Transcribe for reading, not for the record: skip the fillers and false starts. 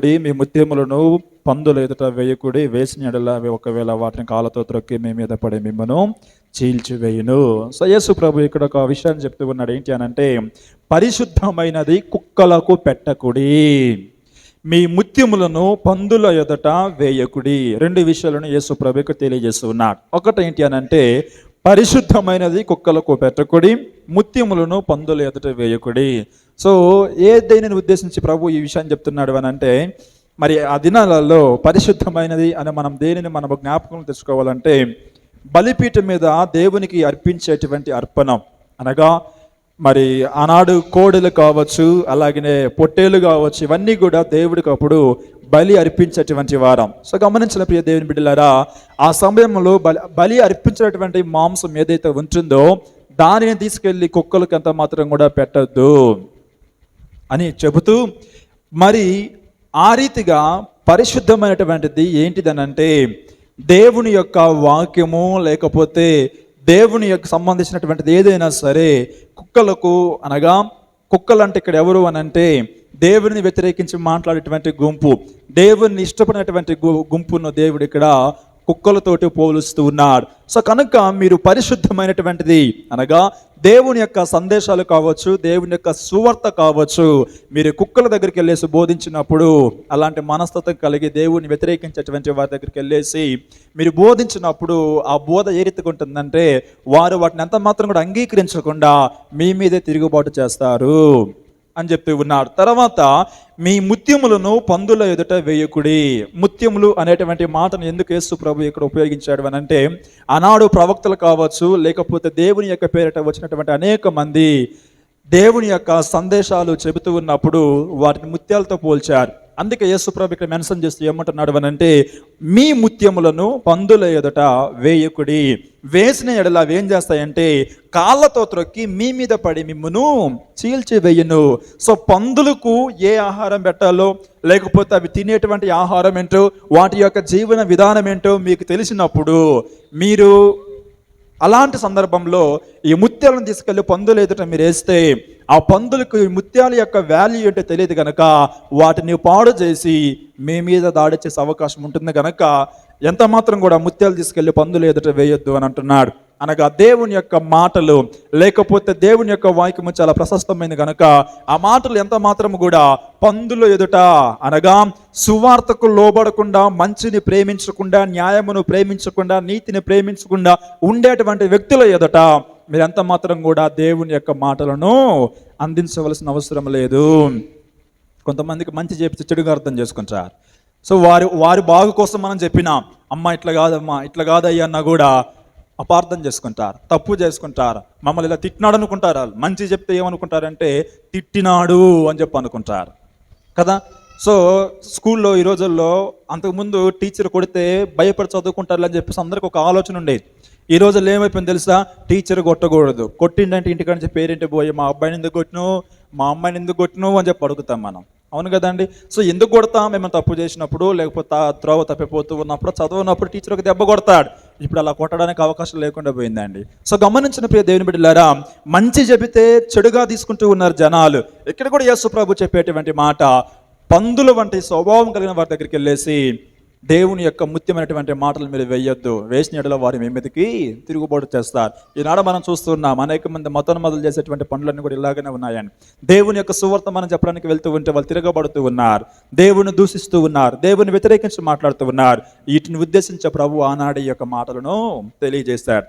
వేయకుడి, మీ ముత్యములను పందుల ఎదుట వేయకుడి, వేసిన ఎడల అవి ఒకవేళ వాటిని కాళ్ళతో త్రొక్కి మీ మీద పడి మిమ్మను చీల్చివేయును. సో యేసు ప్రభు ఇక్కడ ఒక విషయాన్ని చెప్తూ ఉన్నాడు. ఏంటి అనంటే, పరిశుద్ధమైనది కుక్కలకు పెట్టకుడి, మీ ముత్యములను పందుల ఎదుట వేయకుడి. రెండు విషయాలను యేసు ప్రభుకు తెలియజేస్తూ ఉన్నాడు. ఒకటి ఏంటి అనంటే, పరిశుద్ధమైనది కుక్కలకు పెట్టకుడి, ముత్యములను పందుల ఎదుట వేయకుడి. సో దేనిని ఉద్దేశించి ప్రభు ఈ విషయాన్ని చెప్తున్నాడు అని అంటే, మరి ఆ దినాలలో పరిశుద్ధమైనది అని మనం దేనిని మనం జ్ఞాపకం తెచ్చుకోవాలంటే, బలిపీఠం మీద దేవునికి అర్పించేటువంటి అర్పణం అనగా మరి ఆనాడు కోడెలు కావచ్చు, అలాగనే పొట్టేలు కావచ్చు, ఇవన్నీ కూడా దేవుడికి అప్పుడు బలి అర్పించేటువంటి వారం. సో గమనించిన ప్రియ దేవుని బిడ్డలారా, ఆ సమయంలో బలి అర్పించేటువంటి మాంసం ఏదైతే ఉంటుందో దానిని తీసుకెళ్ళి కుక్కలకు ఎంత మాత్రం కూడా పెట్టద్దు అని చెబుతూ, మరి ఆ రీతిగా పరిశుద్ధమైనటువంటిది ఏంటిదనంటే, దేవుని యొక్క వాక్యము లేకపోతే దేవుని యొక్క సంబంధించినటువంటిది ఏదైనా సరే కుక్కలకు, అనగా కుక్కలు అంటే ఇక్కడ ఎవరు అని అంటే, దేవుని వ్యతిరేకించి మాట్లాడేటువంటి గుంపు, దేవుని ఇష్టపడినటువంటి గుంపును దేవుడు ఇక్కడ కుక్కలతోటి పోలుస్తూ ఉన్నాడు. సో కనుక మీరు పరిశుద్ధమైనటువంటిది అనగా దేవుని యొక్క సందేశాలు కావచ్చు, దేవుని యొక్క సువార్త కావచ్చు, మీరు కుక్కల దగ్గరికి వెళ్ళేసి బోధించినప్పుడు, అలాంటి మనస్తత్వం కలిగి దేవుని వ్యతిరేకించేటువంటి వారి దగ్గరికి వెళ్ళేసి మీరు బోధించినప్పుడు ఆ బోధ ఏ రీతిగా ఉంటుందంటే, వారు వాటిని ఎంత మాత్రం కూడా అంగీకరించకుండా మీ మీదే తిరుగుబాటు చేస్తారు అని చెప్తూ ఉన్నాడు. తర్వాత, మీ ముత్యములను పందుల ఎదుట వేయకుడి. ముత్యములు అనేటువంటి మాటను ఎందుకు యేసు ప్రభు ఇక్కడ ఉపయోగించాడు అని అంటే, ఆనాడు ప్రవక్తలు కావచ్చు, లేకపోతే దేవుని యొక్క పేరిట వచ్చినటువంటి అనేక మంది దేవుని యొక్క సందేశాలు చెబుతూ ఉన్నప్పుడు వాటిని ముత్యాలతో పోల్చారు. అందుకే యేసు ప్రభు ఇక్కడ మెన్షన్ చేస్తూ ఏమంటున్నాడు అని అంటే, మీ ముత్యములను పందుల ఎదుట వేయకుడి, వేసిన ఎడల అవి ఏం చేస్తాయంటే కాళ్ళతో త్రొక్కి మీ మీద పడి మిమ్మును చీల్చివేయును. సో పందులకు ఏ ఆహారం పెట్టాలో, లేకపోతే అవి తినేటువంటి ఆహారం ఏంటో, వాటి యొక్క జీవన విధానం ఏంటో మీకు తెలిసినప్పుడు, మీరు అలాంటి సందర్భంలో ఈ ముత్యాలను తీసుకెళ్లి పందుల ఎదుట మీరు వేస్తే, ఆ పందులకు ఈ ముత్యాల యొక్క వాల్యూ ఏంటో తెలియదు కనుక వాటిని పాడు చేసి మీ మీద దాడి చేసే అవకాశం ఉంటుంది కనుక ఎంత మాత్రం కూడా ముత్యాలు తీసుకెళ్లి పందుల ఎదుట వేయొద్దు అని అంటున్నాడు. అనగా దేవుని యొక్క మాటలు లేకపోతే దేవుని యొక్క వాక్యము చాలా ప్రశస్తమైంది కనుక ఆ మాటలు ఎంత మాత్రం కూడా పందుల ఎదుట, అనగా సువార్తకు లోబడకుండా, మంచిని ప్రేమించకుండా, న్యాయమును ప్రేమించకుండా, నీతిని ప్రేమించకుండా ఉండేటువంటి వ్యక్తుల ఎదుట మీరు ఎంత మాత్రం కూడా దేవుని యొక్క మాటలను అందించవలసిన అవసరం లేదు. కొంతమందికి మంచి చెప్పి చెడుగా అర్థం చేసుకుంటారు. సో వారి బాగు కోసం మనం చెప్పినాం, అమ్మ ఇట్లా కాదమ్మా, ఇట్లా కాదయ్యా అన్నా కూడా అపార్థం చేసుకుంటారు, తప్పు చేసుకుంటారు, మమ్మల్ని ఇలా తిట్టినాడు అనుకుంటారు. వాళ్ళు మంచి చెప్తే ఏమనుకుంటారంటే తిట్టినాడు అని చెప్పి అనుకుంటారు కదా. సో స్కూల్లో ఈ రోజుల్లో, అంతకుముందు టీచర్ కొడితే భయపడి చదువుకుంటారు అని చెప్పేసి అందరికి ఒక ఆలోచన ఉండేది. ఈ రోజుల్లో ఏమైపోయింది తెలుసా, టీచర్ కొట్టకూడదు, కొట్టిండంటే ఇంటికంటే పేరేంటి పోయి మా అబ్బాయిని ఎందుకు కొట్టిను, మా అమ్మాయిని ఎందుకు కొట్టిను అని చెప్పి అడుగుతాం మనం. అవును కదండి. సో ఎందుకు కొడతాం, మేము తప్పు చేసినప్పుడు, లేకపోతే త్రోవ తప్పిపోతూ ఉన్నప్పుడు, చదువున్నప్పుడు టీచర్ ఒక దెబ్బ కొడతాడు. ఇప్పుడు అలా కొట్టడానికి అవకాశం లేకుండా పోయిందండి. సో గమనించిన ప్రియ దేవుని బిడ్డలారా, మంచి చెబితే చెడుగా తీసుకుంటూ ఉన్నారు జనాలు. ఇక్కడ కూడా యేసు ప్రభు చెప్పేటువంటి మాట, పందుల వంటి స్వభావం కలిగిన వారి దగ్గరికి వెళ్ళేసి దేవుని యొక్క ముత్యమైనటువంటి మాటలు మీరు వేయొద్దు, వేసిన ఎడల వారి మీ మీదకి తిరుగుబాటు చేస్తారు. ఈనాడు మనం చూస్తున్నాం అనేక మంది మతోన్మాదులు చేసేటువంటి పనులన్నీ కూడా ఇలాగనే ఉన్నాయండి. దేవుని యొక్క సువార్త మనం చెప్పడానికి వెళ్తూ ఉంటే వాళ్ళు తిరగబడుతూ ఉన్నారు, దేవుని దూషిస్తూ ఉన్నారు, దేవుని వ్యతిరేకించి మాట్లాడుతూ ఉన్నారు. వీటిని ఉద్దేశించే ప్రభు ఆనాడు ఈ యొక్క మాటలను తెలియజేశాడు.